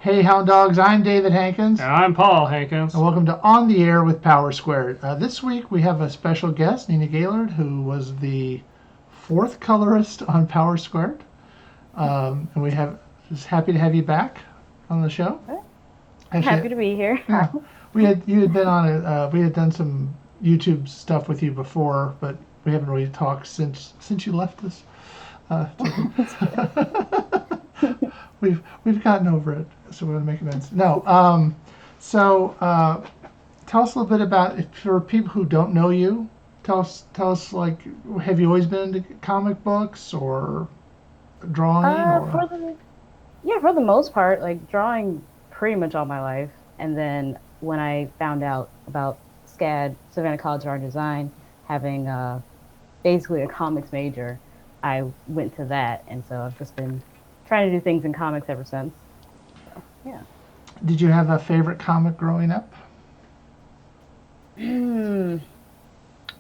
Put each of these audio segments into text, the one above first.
Hey, Hound Dogs, I'm David Hankins, And I'm Paul Hankins. and welcome to On the Air with Power Squared. This week we have a special guest, Nina Gaillard, who was the fourth colorist on Power Squared. And we have just happy to have you back on the show. Happy Actually, to be here. yeah, you had been on it. We had done some YouTube stuff with you before, but we haven't really talked since you left us. We've gotten over it, so we're gonna make amends. No, tell us a little bit about for people who don't know you. Tell us like, have you always been into comic books or drawing Uh, or? for the for the most part, like drawing pretty much all my life. And then when I found out about SCAD, Savannah College of Art and Design, having basically a comics major, I went to that, and so I've just been trying to do things in comics ever since. So, yeah. Did you have a favorite comic growing up? Hmm.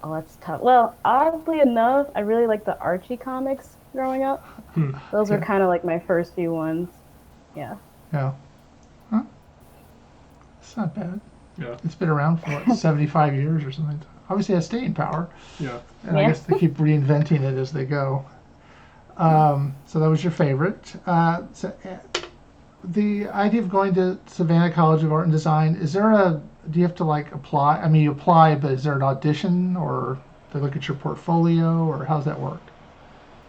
Oh, that's tough. Well, oddly enough, I really like the Archie comics growing up. Hmm. Those were Okay. kind of like my first few ones. Yeah. Yeah. Huh? It's not bad. Yeah. It's been around for what, 75 years or something. Obviously, it has staying power, Yeah. and I Yeah. guess they keep reinventing it as they go. So that was your favorite. The idea of going to Savannah College of Art and Design, do you have to like apply? I mean, you apply, but is there an audition or they look at your portfolio or how's that work?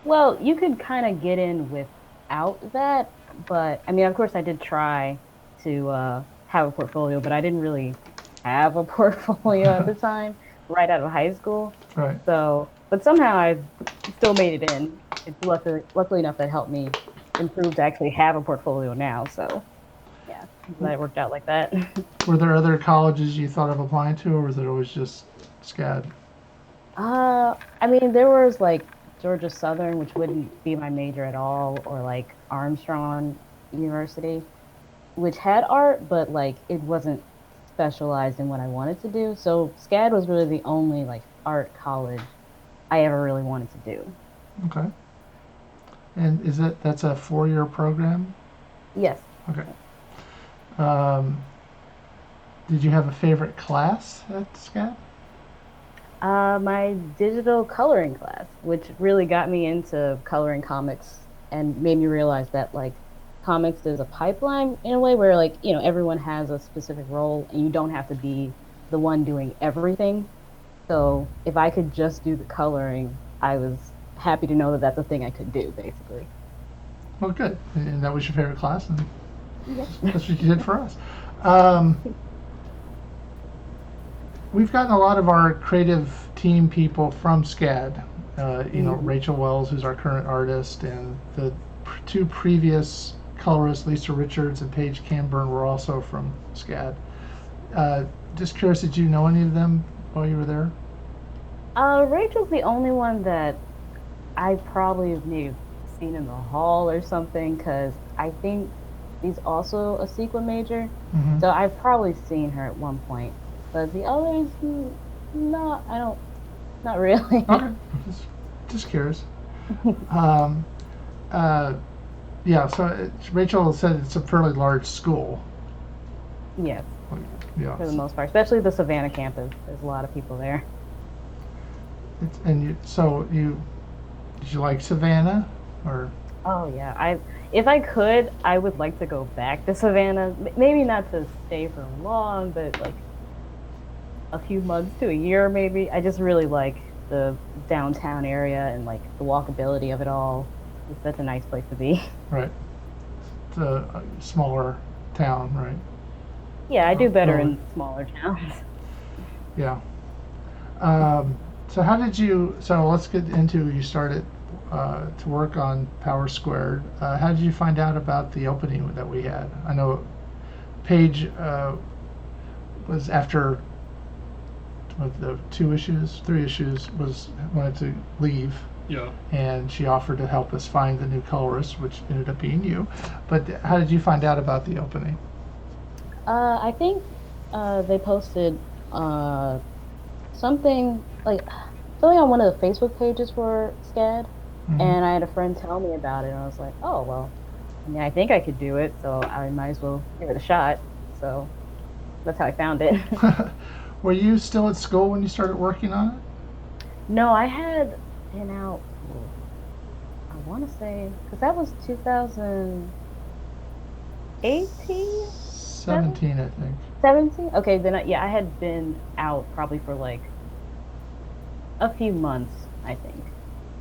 Well, you could kind of get in without that, but I mean, of course, I did try to have a portfolio, but I didn't really have a portfolio at the time, right out of high school. Right. So, but somehow I still made it in. It's luckily enough that helped me improve to actually have a portfolio now. So, yeah, that worked out like that. Were there other colleges you thought of applying to, or was it always just SCAD? I mean, there was like Georgia Southern, which wouldn't be my major at all, or like Armstrong University, which had art, but like it wasn't specialized in what I wanted to do. So SCAD was really the only like art college I ever really wanted to do. Okay. And that's a 4-year program? Yes. Okay. Um, did you have a favorite class at SCAD? My digital coloring class, which really got me into coloring comics and made me realize that like comics is a pipeline in a way where like, everyone has a specific role and you don't have to be the one doing everything. So if I could just do the coloring, I was happy to know that that's a thing I could do, basically. Well, good. And that was your favorite class, and Yeah. that's what you did for us. Um, we've gotten a lot of our creative team people from SCAD. Mhm. Rachel Wells, who's our current artist, and the two previous colorists, Lisa Richards and Paige Camburn, were also from SCAD. Uh, just curious, did you know any of them while you were there? Rachel's the only one that I probably have maybe seen in the hall or something, because I think she's also a sequel major. Mm-hmm. So I've probably seen her at one point. But the others, not, I don't, not really. Okay, just curious. Um, uh, yeah, so Rachel said it's a fairly large school. Yes, Like, yeah, for the most part, especially the Savannah campus. There's a lot of people there. and you did you like Savannah or? Oh yeah, if I could, I would like to go back to Savannah. Maybe not to stay for long, but like a few months to a year, maybe. I just really like the downtown area and like the walkability of it all. It's such a nice place to be. Right, it's a smaller town, right? Yeah, I do better Oh, in smaller towns. yeah. Um, so how did you? So let's get into you started to work on Power Squared. How did you find out about the opening that we had? I know Paige was after the 2 issues, 3 issues was wanted to leave, Yeah. and she offered to help us find the new colorist, which ended up being you. But how did you find out about the opening? I think they posted uh, something like something on one of the Facebook pages for SCAD, Mm-hmm. and I had a friend tell me about it, and I was like, oh well, I mean, I think I could do it, so I might as well give it a shot. So that's how I found it. Were you still at school when you started working on it? No, I had been out, I want to say, because that was 2018, 17, I think. 17? Okay, then yeah, I had been out probably for like a few months, I think.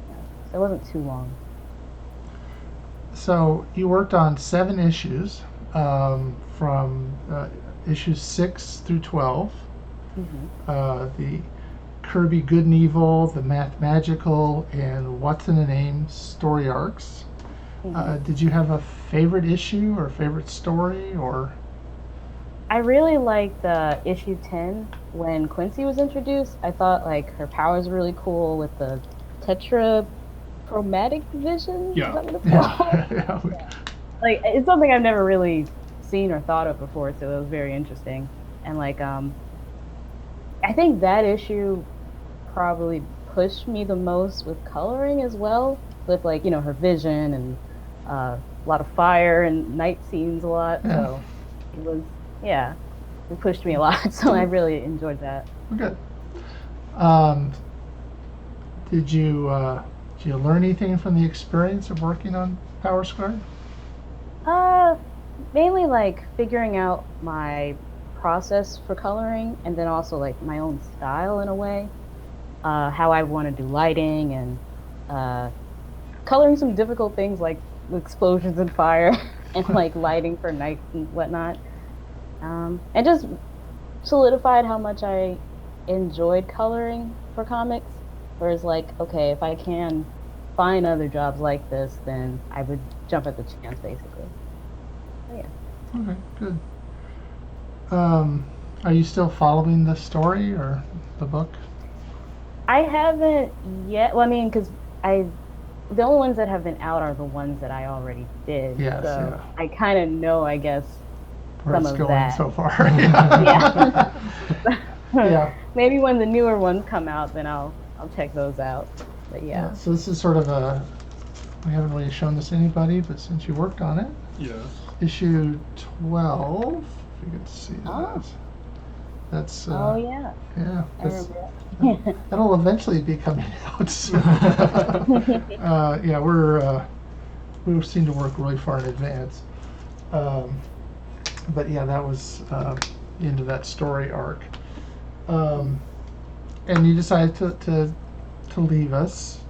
Yeah, so it wasn't too long. So you worked on 7 issues, from issues 6 through 12. Hmm. The Kirby Good and Evil, the Math Magical, and What's in a Name story arcs. Hmm. Did you have a favorite issue or favorite story, or? I really liked issue 10 when Quincy was introduced. I thought like her powers were really cool with the tetrachromatic vision. Is Yeah. that what it's called? Yeah, yeah. Like it's something I've never really seen or thought of before, so it was very interesting. And like I think that issue probably pushed me the most with coloring as well, with like, her vision and a lot of fire and night scenes a lot. Yeah. So it was, yeah, it pushed me a lot. So I really enjoyed that. Good. Um, did you learn anything from the experience of working on Power Squared? Uh, Mainly like figuring out my process for coloring and then also like my own style in a way. How I want to do lighting and uh, coloring some difficult things like explosions and fire and like lighting for nights and whatnot. And just solidified how much I enjoyed coloring for comics. Whereas, like, okay, if I can find other jobs like this, then I would jump at the chance, basically. So, yeah. Okay, good. Um, are you still following the story or the book? I haven't yet. Well, I mean, because the only ones that have been out are the ones that I already did. Yes, So yeah. I kind of know, I guess, Where some it's of going that. so far? Yeah. Yeah. Maybe when the newer ones come out, then I'll check those out. But Yeah, yeah. so this is sort of we haven't really shown this to anybody, but since you worked on it, Yes. issue 12, if you could see Oh. that. That's, Oh yeah. yeah, I that's, remember. that'll eventually be coming out soon. Yeah, we seem to work really far in advance. Um, but yeah, that was the end of that story arc. And you decided to leave us,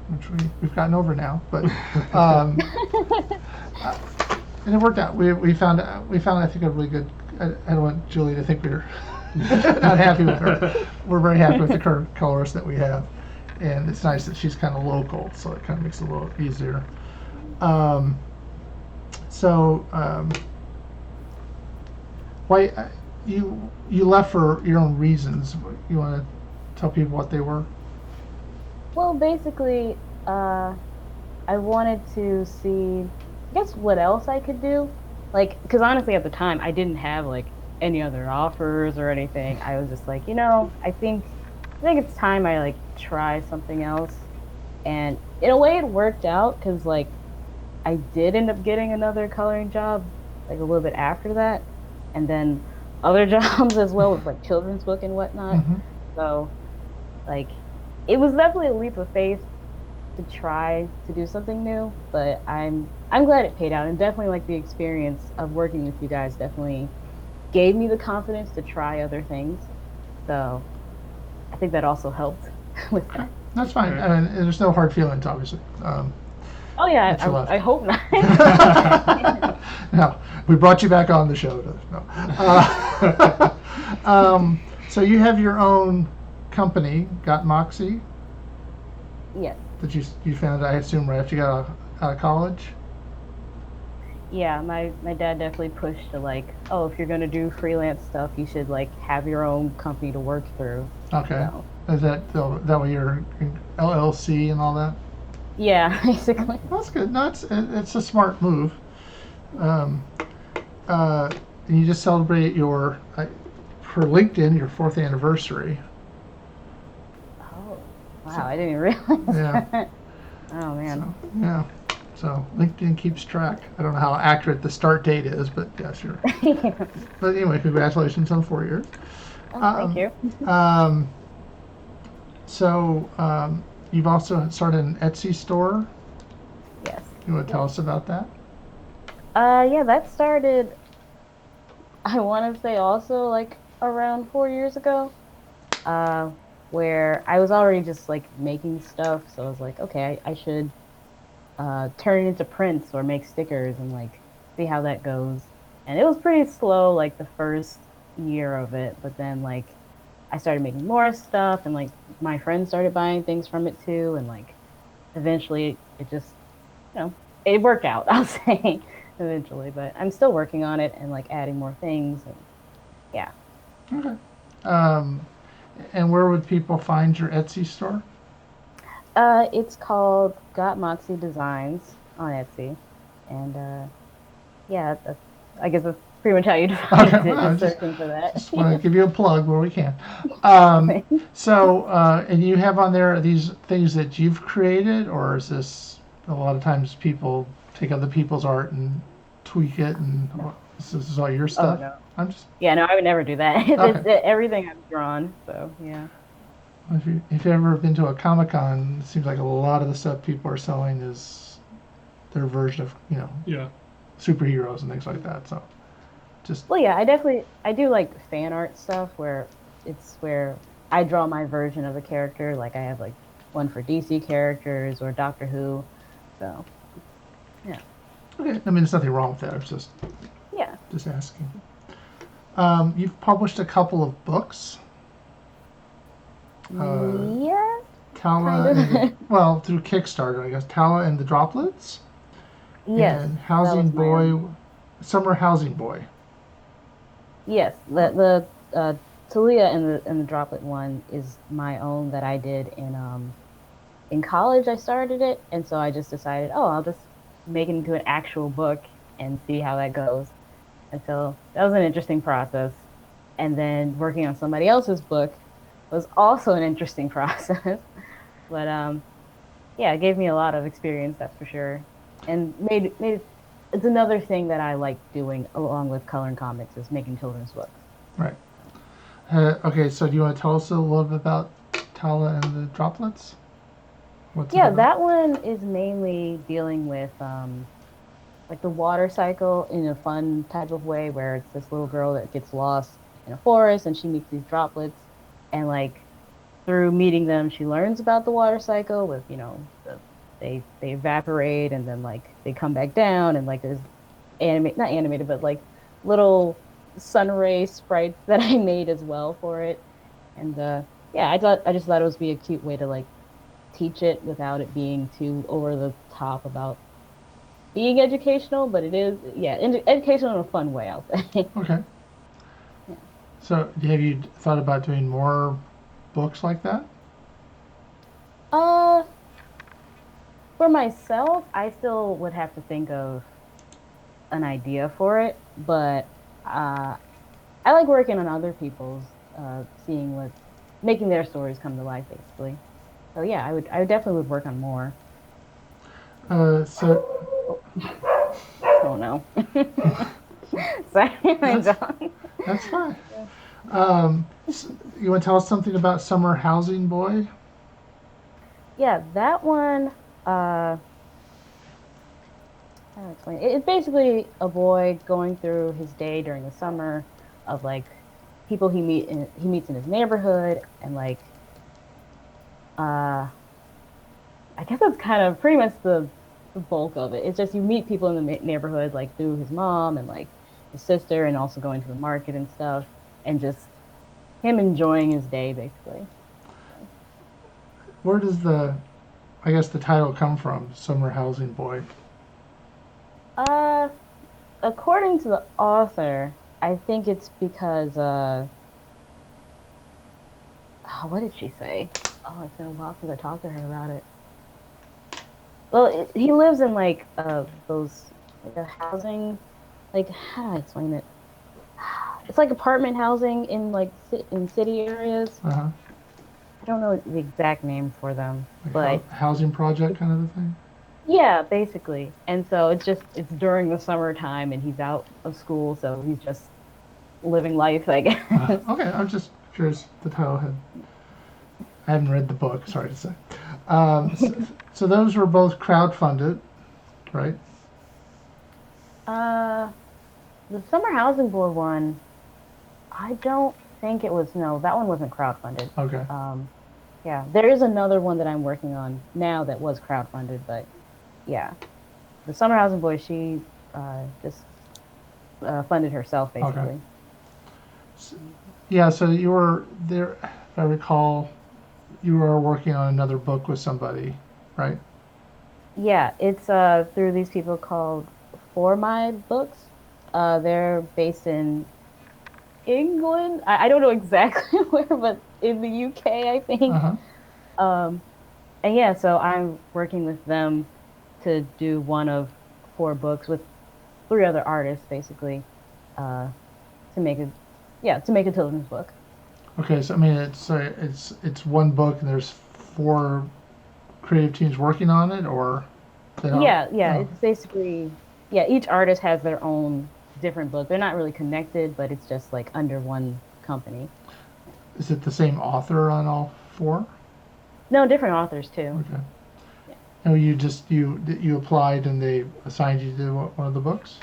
which we've gotten over now, but and it worked out. We found I think a really good. I don't want Julie to think we're not happy with her. We're very happy with the current colorist that we have, and it's nice that she's kind of local, so it kind of makes it a little easier. Um, so why you left for your own reasons? You want to tell people what they were? Well, basically, I wanted to see, I guess, what else I could do. Like, because honestly, at the time, I didn't have like any other offers or anything. I was just like, I think it's time I like try something else. And in a way, it worked out because like I did end up getting another coloring job like a little bit after that, and then other jobs as well with like children's book and whatnot. Mm-hmm. So like it was definitely a leap of faith to try to do something new, but I'm glad it paid out, and definitely like the experience of working with you guys definitely gave me the confidence to try other things. So I think that also helped with that. That's fine. I mean, there's no hard feelings, obviously. Oh yeah, That you left. I hope not. No, we brought you back on the show. No. So you have your own company, Got Moxie, Yes. that you founded, I assume, right after you got out of college? Yeah, my dad definitely pushed to like, oh, if you're gonna do freelance stuff, you should like have your own company to work through. Okay. So Is that way you're in LLC and all that? yeah, basically. That's good. No, it's a smart move. Um, and you just celebrate for LinkedIn, your 4th anniversary. Oh, wow, I didn't even realize Yeah. that. Oh man. So, yeah. So LinkedIn keeps track. I don't know how accurate the start date is, but yeah, sure. But anyway, congratulations on 4 years. Oh, thank you. Um, so you've also started an Etsy store. Yes. You want to tell us about that? Yeah, that started, I want to say also like around 4 years ago, uh, where I was already just like making stuff. So I was like, okay, I should turn it into prints or make stickers and like see how that goes. And it was pretty slow, like the first year of it, but then like I started making more stuff and like my friends started buying things from it too, and like eventually it just, you know, it worked out, I'll say eventually, but I'm still working on it and like adding more things and yeah. Okay. Um, and where would people find your Etsy store? It's called Got Moxie Designs on Etsy, and yeah, I guess that's pretty much how you Okay, define it. well, I Just just searching for that. just want to give you a plug where we can. Um, so, and you have on there these things that you've created, or is this a lot of times people take other people's art and tweak it, and No. this is all your Oh stuff? no. I'm just Yeah, no, I would never do that. okay. Everything I've drawn. So yeah. If you've ever been to a Comic Con, it seems like a lot of the stuff people are selling is their version of Yeah. superheroes and things like that. So just Well, yeah, I do like fan art stuff where it's where I draw my version of a character. Like I have like one for DC characters or Doctor Who. So yeah, okay. I mean, there's nothing wrong with that. It's yeah, just asking. You've published a couple of books. yeah, Tala kind and of. well, through Kickstarter, I guess. Tala and the Droplets Yes, and that Housing was my Boy, Summer Housing Boy. yes. The Talia and the Droplet one is my own that I did in college. I started it, and so I just decided, oh, I'll just make it into an actual book and see how that goes. And so that was an interesting process. And then working on somebody else's book was also an interesting process. But yeah, it gave me a lot of experience, that's for sure. And made it's another thing that I like doing along with coloring comics is making children's books. Right. Okay, so do you want to tell us a little bit about Tala and the Droplets? What's it Yeah, about? that one is mainly dealing with like the water cycle in a fun type of way where it's this little girl that gets lost in a forest and she meets these droplets and like through meeting them she learns about the water cycle with they evaporate and then like they come back down and like there's not animated but like little sun ray sprites that I made as well for it and yeah I just thought it would be a cute way to like teach it without it being too over the top about being educational, but it is, yeah, educational in a fun way, I'll say. Okay. Yeah. So have you thought about doing more books like that? Uh, for myself, I still would have to think of an idea for it, but uh, I like working on other people's, seeing what, making their stories come to life, basically. So yeah, I would definitely would work on more. So Oh no. Sorry, my that's dog. that's fine. You want to tell us something about Summer Housing Boy? Yeah, that one, how to explain it? It's basically a boy going through his day during the summer of like people he meets in his neighborhood and like uh I guess that's kind of pretty much the bulk of it. It's just you meet people in the neighborhood like through his mom and like his sister and also going to the market and stuff and just him enjoying his day basically. Where does I guess the title come from? Summer Housing Boy. Uh According to the author, I think it's because oh, what did she say? Oh, it's been a while since I talked to her about it. Well, he lives in like those like a housing, like how do I explain it? It's like apartment housing in like in city areas. Uh-huh. I don't know the exact name for them, Like but housing project kind of a thing. Yeah, basically. And so it's during the summertime and he's out of school, so he's just living life, I guess. Okay, I'm just curious the title had. I haven't read the book. Sorry to say. So those were both crowdfunded, right? uh the summer housing board one, I don't think it was, no, that one wasn't crowdfunded. Okay. Um yeah, there is another one that I'm working on now that was crowdfunded, but yeah. The summer housing board, she just funded herself Okay. basically. Yeah. So you were there, if I recall, you were working on another book with somebody, right? Yeah, it's through these people called For My Books. They're based in England. I don't know exactly where, but in the UK, I Uh think. huh. Um, and yeah, so I'm working with them to do one of four books with three other artists, basically, uh, to make a yeah, to make a children's book. Okay. So I mean, it's one book, and there's four creative teams working on it, or they don't. Yeah, yeah, Oh, it's basically yeah, each artist has their own different book. They're not really connected, but it's just like under one company. is it the same author on all four? No, different authors too. Okay. Yeah. No, you applied and they assigned you to one of the books.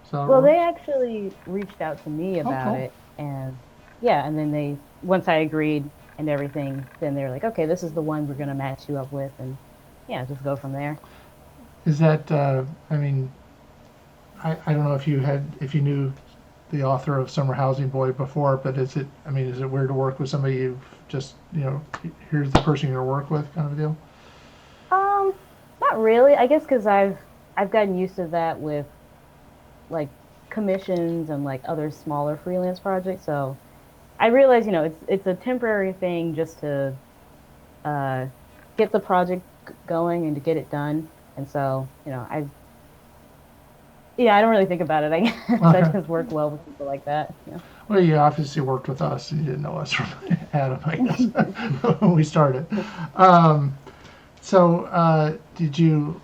Is that how it Well, they works? actually reached out to me Oh, about cool. it, and yeah, and then they once I agreed and everything, then they were like, okay, this is the one we're gonna match you up with, and yeah, just go from there. Is that? I mean, I don't know if you knew the author of Summer Housing Boy before, but is it? I mean, is it weird to work with somebody you've just here's the person you're gonna work with kind of a deal? Um, Not really. I guess because I've gotten used to that with like commissions and like other smaller freelance projects. So I realize, it's a temporary thing just to uh get the project going and to get it done. And so, I don't really think about it. I guess I Okay. just work well with people like that. Yeah. Well, you obviously worked with us. You didn't know us from Adam, I guess, when we started. Um, so, did you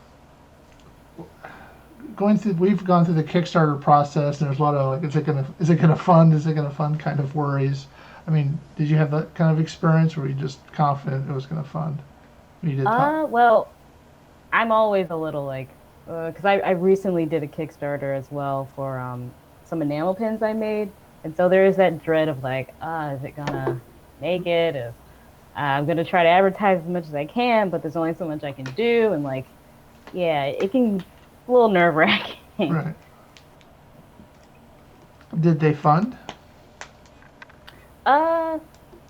going through? We've gone through the Kickstarter process, and there's a lot of like, is it gonna fund? Is it gonna fund? Kind of worries. I mean, did you have that kind of experience, or were you just confident it was gonna fund? You did talk. Well, I'm always a little like, because I recently did a Kickstarter as well for some enamel pins I made, and so there is that dread of like, is it gonna make it? I'm gonna try to advertise as much as I can, but there's only so much I can do, and like, yeah, it can be a little nerve-wracking. Right. Did they fund Uh,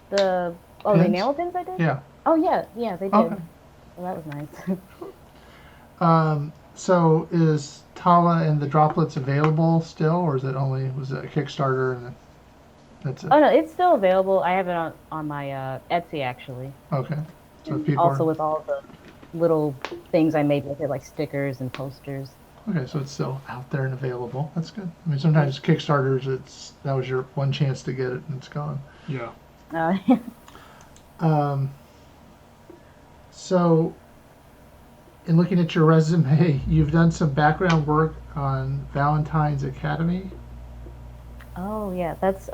the pins? enamel pins I did? Yeah. Oh yeah, yeah, they Okay. did. Well, that was nice. So is Tala and the droplets available still, or is it only was it a Kickstarter and that's it? Oh no, it's still available. I have it on my Etsy actually. Okay. So if And people also are with all the little things I made with it, like stickers and posters. okay, so it's still out there and available. That's good. I mean, sometimes Kickstarters, that was your one chance to get it and it's gone. Yeah. Uh, Um, so, in looking at your resume, you've done some background work on Valentine's Academy. oh yeah, that's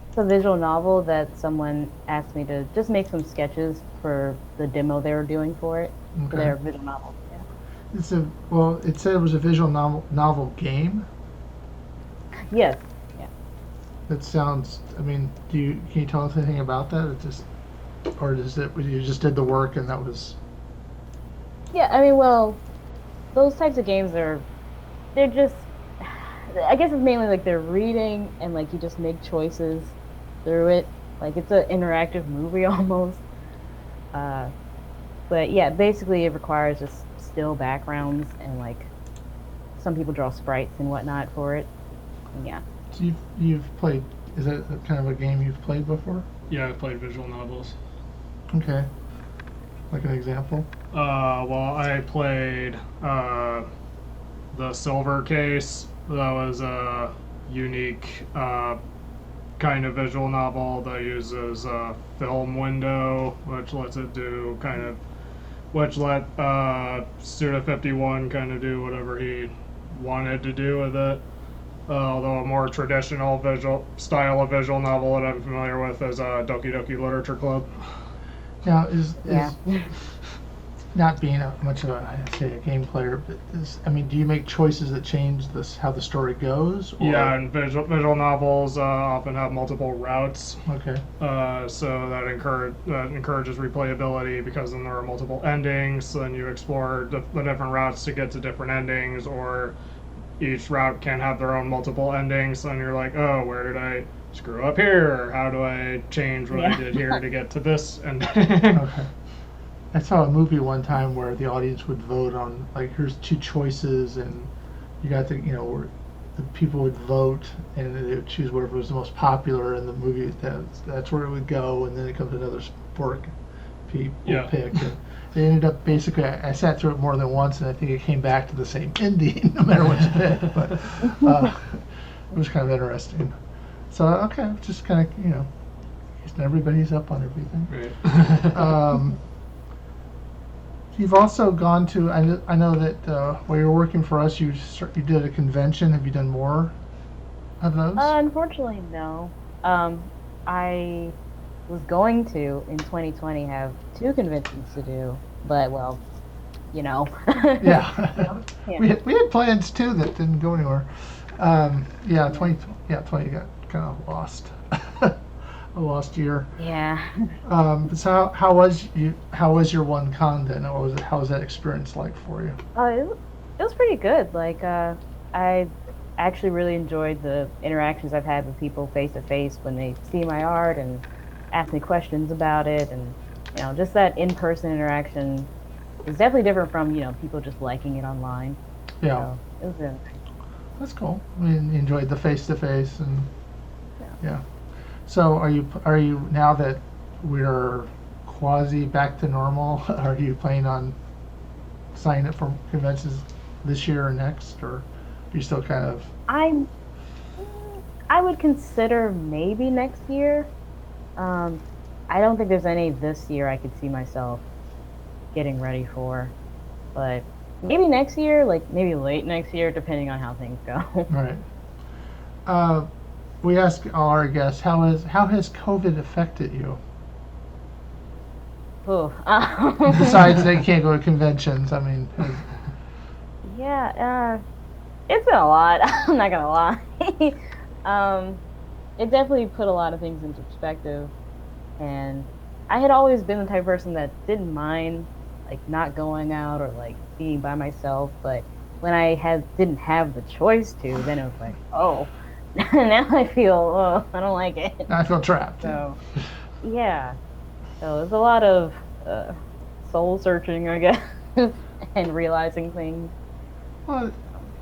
it's a visual novel that someone asked me to just make some sketches for the demo they were doing for it, for Okay. their visual novel. Yeah. It said it was a visual novel game. Yes. Yeah. That sounds. I mean, can you tell us anything about that? It just, or is it you just did the work and that was Yeah. I mean, well, those types of games they're just. I guess it's mainly like they're reading and like you just make choices through it. Like it's an interactive movie almost. Uh, but yeah, basically it requires just still backgrounds and like some people draw sprites and whatnot for it. And yeah. so you've played? Is that kind of a game you've played before? Yeah, I played visual novels. Okay, like an example. Well, I played the Silver Case. That was a unique kind of visual novel that uses a film window, which lets it do kind of which let Student 51 kind of do whatever he wanted to do with it. Although a more traditional visual style of visual novel that I'm familiar with is Doki Doki Literature Club. Now, Yeah. is not being much of a, I say, a game player, but I mean, do you make choices that change this how the story goes? Or? Yeah, and visual novels often have multiple routes. Okay. So that encourages replayability because then there are multiple endings. So then you explore the different routes to get to different endings, or each route can have their own multiple endings. And you're like, oh, where did I screw up here? Or how do I change what I did here to get to this ending? Okay. I saw a movie one time where the audience would vote on, like, here's two choices, and you got the, where the people would vote, and they would choose whatever was the most popular in the movie. That's where it would go, and then it comes another sport people pick. And it ended up basically, I sat through it more than once, and I think it came back to the same ending, no matter what you picked. But it was kind of interesting. So, okay, just kind of, everybody's up on everything. Right. You've also gone to, I know that while you're working for us, you did a convention. Have you done more of those? Unfortunately, no. I was going to, in 2020, have 2 conventions to do, but, well, Yeah. Yeah. we had plans too that didn't go anywhere. 20 got kind of lost. A lost year. Yeah. So how was your one con then? How was that experience like for you? It was pretty good. Like, I actually really enjoyed the interactions I've had with people face to face when they see my art and ask me questions about it, and just that in-person interaction is definitely different from people just liking it online. Yeah. So it was good. That's cool. I mean, you enjoyed the face to face and yeah. So are you now that we're quasi back to normal? Are you planning on signing up for conventions this year or next, or are you still kind of? I would consider maybe next year. I don't think there's any this year I could see myself getting ready for, but maybe next year, like maybe late next year, depending on how things go. Right. We ask all our guests, how has COVID affected you? Ooh. Besides they can't go to conventions, I mean. Yeah, it's been a lot. I'm not gonna lie. It definitely put a lot of things into perspective, and I had always been the type of person that didn't mind like not going out or like being by myself, but when I didn't have the choice to, then it was like, oh. Now I feel, I don't like it. I feel trapped. So, yeah. So there's a lot of soul searching, I guess, and realizing things. Well,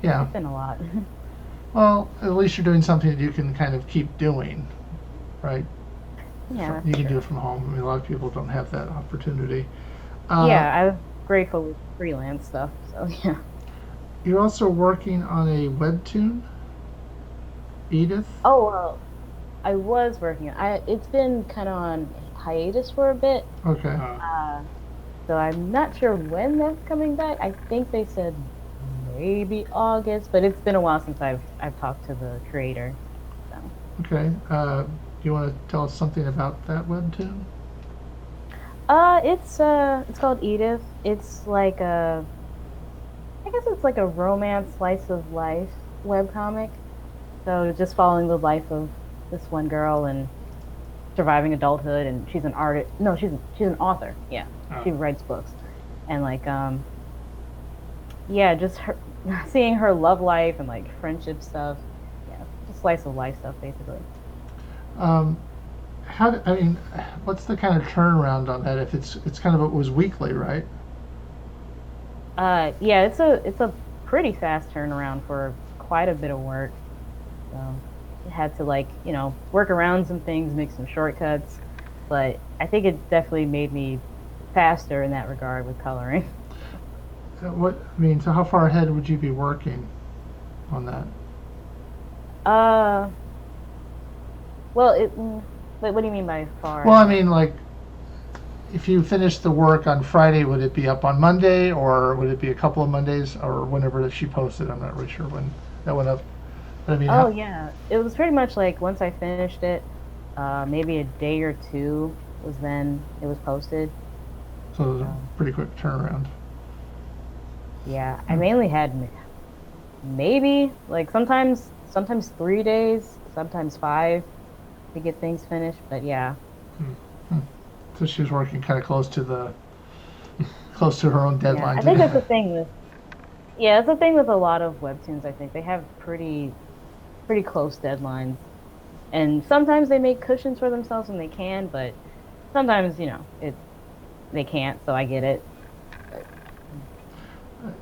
yeah. It's been a lot. Well, at least you're doing something that you can kind of keep doing, right? Yeah. You can do it from home. I mean, a lot of people don't have that opportunity. Yeah, I'm grateful with freelance stuff. So yeah. You're also working on a webtoon, Edith. Oh well, I was working. It's been kind of on hiatus for a bit. Okay. So I'm not sure when that's coming back. I think they said maybe August, but it's been a while since I've talked to the creator. So. Okay. Do you want to tell us something about that webtoon? It's called Edith. It's like I guess it's like a romance slice of life webcomic. So just following the life of this one girl and surviving adulthood, and she's an artist. No, she's an author. Yeah, she writes books, and like yeah, just seeing her love life and like friendship stuff. Yeah, just slice of life stuff basically. What's the kind of turnaround on that? If it's kind of it was weekly, right? Yeah, it's a pretty fast turnaround for quite a bit of work. So I had to work around some things, make some shortcuts, but I think it definitely made me faster in that regard with coloring. So how far ahead would you be working on that? Well, what do you mean by far? Well, I mean, like, if you finish the work on Friday, would it be up on Monday, or would it be a couple of Mondays, or whenever that she posted? I'm not really sure when that went up. But I mean, Oh yeah, it was pretty much like once I finished it, maybe a day or two was then it was posted. so it was a Um, pretty quick turnaround. yeah, I mainly had maybe like sometimes 3 days, sometimes 5 to get things finished. But yeah, So she was working kind of close to her own yeah, I deadlines. think that's the thing with yeah, it's the thing with a lot of webtoons. I think they have pretty close deadlines, and sometimes they make cushions for themselves when they can, but sometimes it they can't. So I get it.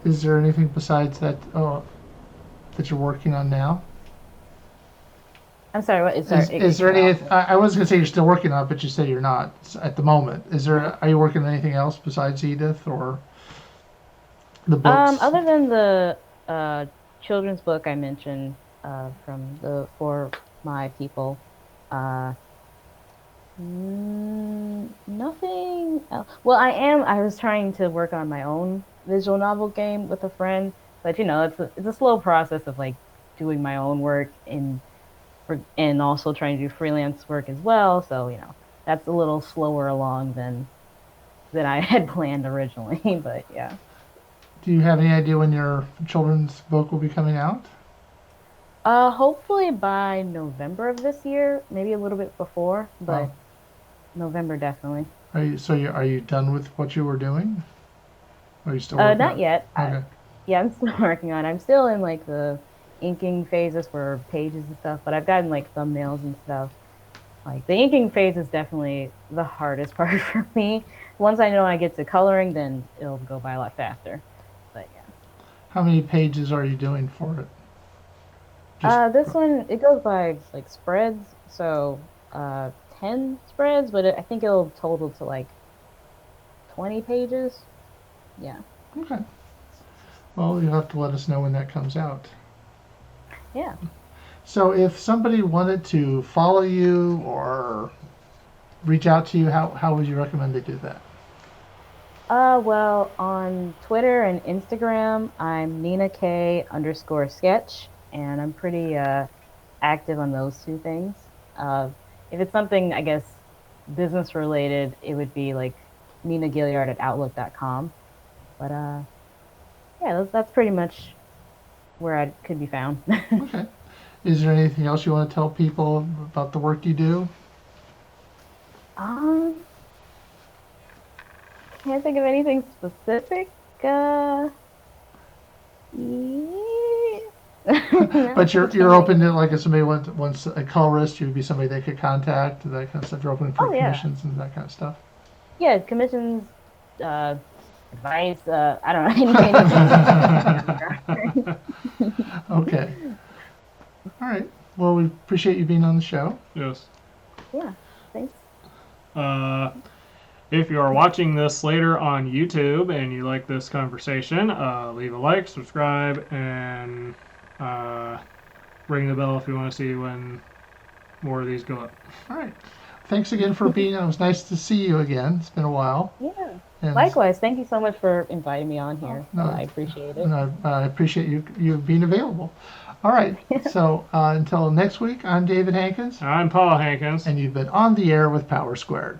Is there anything besides that that you're working on now? I'm sorry. What? Is there any? I was gonna say you're still working on it, but you say you're not at the moment. Are you working on anything else besides Edith or the books? Other than the children's book I mentioned from the For My People, uh, nothing else. Well, I was trying to work on my own visual novel game with a friend, but it's a slow process of like doing my own work and also trying to do freelance work as well. So that's a little slower along than I had planned originally. But yeah. Do you have any idea when your children's book will be coming out? Hopefully by November of this year, maybe a little bit before, but Oh. November definitely. Are you done with what you were doing? Or are you still working Not on yet. Okay. Yeah, I'm still working on it. I'm still in like the inking phases for pages and stuff, but I've gotten like thumbnails and stuff. Like the inking phase is definitely the hardest part for me. Once I know I get to coloring, then it'll go by a lot faster. But yeah. How many pages are you doing for it? Just This one it goes by like spreads, so 10 spreads, but I think it'll total to like 20 pages. Yeah. okay. Well, you'll have to let us know when that comes out. Yeah. So if somebody wanted to follow you or reach out to you, how would you recommend they do that? Well, on Twitter and Instagram, I'm Nina K _sketch, and I'm pretty active on those two things. If it's something, I guess, business related, it would be like Nina Gaillard at outlook.com. But yeah, that's pretty much where I could be found. Okay. Is there anything else you want to tell people about the work you do? Um, can't think of anything specific. Yeah. But you're open to, like, if somebody wants a colorist, you'd be somebody they could contact, that kind of stuff. You're open for Oh yeah, commissions and that kind of stuff. yeah. Commissions, advice. I don't know anything. Okay. All right. Well, we appreciate you being on the show. Yes. Yeah. Thanks. If you are watching this later on YouTube and you like this conversation, leave a like, subscribe, and ring the bell if you want to see when more of these go up. All right. Thanks again for being. It was nice to see you again. It's been a while. Yeah. And, Likewise. Thank you so much for inviting me on here. no, I appreciate it. and I appreciate you being available. All right. So until next week, I'm David Hankins, I'm Paul Hankins. and you've been on the air with Power Squared.